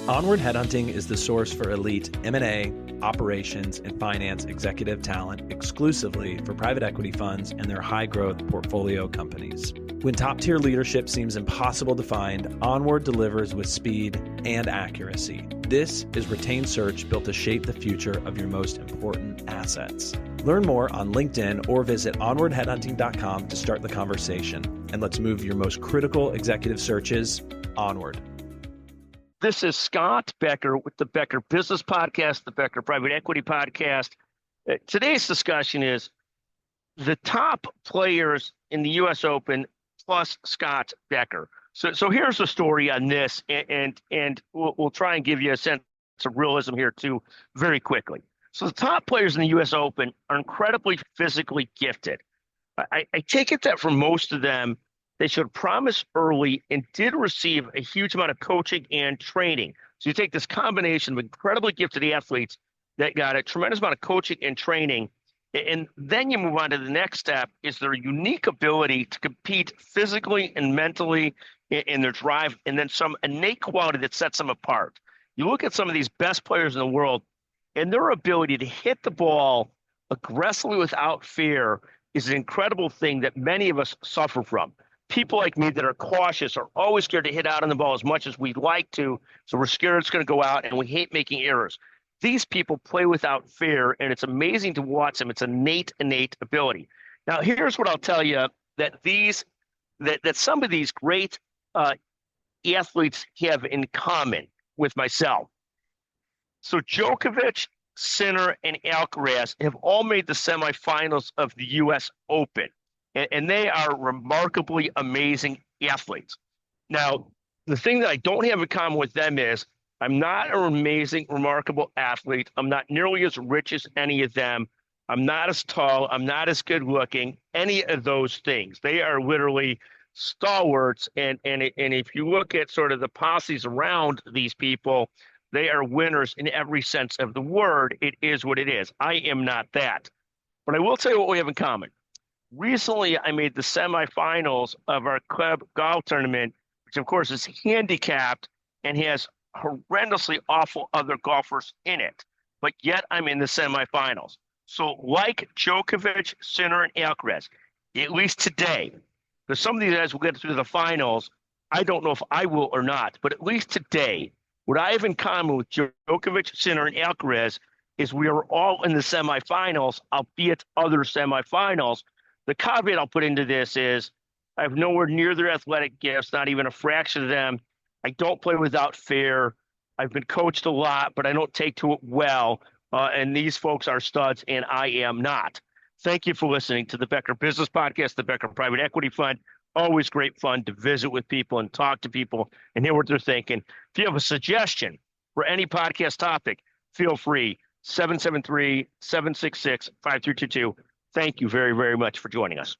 Onward Headhunting is the source for elite M&A, operations, and finance executive talent exclusively for private equity funds and their high-growth portfolio companies. When top-tier leadership seems impossible to find, Onward delivers with speed and accuracy. This is retained search built to shape the future of your most important assets. Learn more on LinkedIn or visit onwardheadhunting.com to start the conversation. And let's move your most critical executive searches onward. This is Scott Becker with the Becker Business Podcast, the Becker Private Equity Podcast. Today's discussion is the top players in the U.S. Open plus Scott Becker. So here's the story on this, and we'll try and give you a sense of realism here too very quickly. So the top players in the U.S. Open are incredibly physically gifted. I take it that for most of them, they showed promise early and did receive a huge amount of coaching and training. So you take this combination of incredibly gifted athletes that got a tremendous amount of coaching and training, and then you move on to the next step is their unique ability to compete physically and mentally in their drive, and then some innate quality that sets them apart. You look at some of these best players in the world, and their ability to hit the ball aggressively without fear is an incredible thing that many of us suffer from. People like me that are cautious are always scared to hit out on the ball as much as we'd like to, so we're scared it's going to go out, and we hate making errors. These people play without fear, and it's amazing to watch them. It's innate ability. Now, here's what I'll tell you that some of these great athletes have in common with myself. So Djokovic, Sinner, and Alcaraz have all made the semifinals of the U.S. Open, and they are remarkably amazing athletes. Now, the thing that I don't have in common with them is I'm not an amazing, remarkable athlete. I'm not nearly as rich as any of them. I'm not as tall. I'm not as good looking, any of those things. They are literally stalwarts, and if you look at sort of the posses around these people, they are winners in every sense of the word. It is what it is. I am not that. But I will tell you what we have in common. Recently, I made the semifinals of our club golf tournament, which of course is handicapped and has horrendously awful other golfers in it. But yet I'm in the semifinals. So like Djokovic, Sinner, and Alcaraz, at least today, because some of these guys will get through the finals. I don't know if I will or not, but at least today, what I have in common with Djokovic, Sinner, and Alcaraz is we are all in the semifinals, albeit other semifinals. The caveat I'll put into this is I have nowhere near their athletic gifts, not even a fraction of them. I don't play without fear. I've been coached a lot, but I don't take to it well. And these folks are studs, and I am not. Thank you for listening to the Becker Business Podcast, the Becker Private Equity Fund. Always great fun to visit with people and talk to people and hear what they're thinking. If you have a suggestion for any podcast topic, feel free, 773-766-5322. Thank you very, very much for joining us.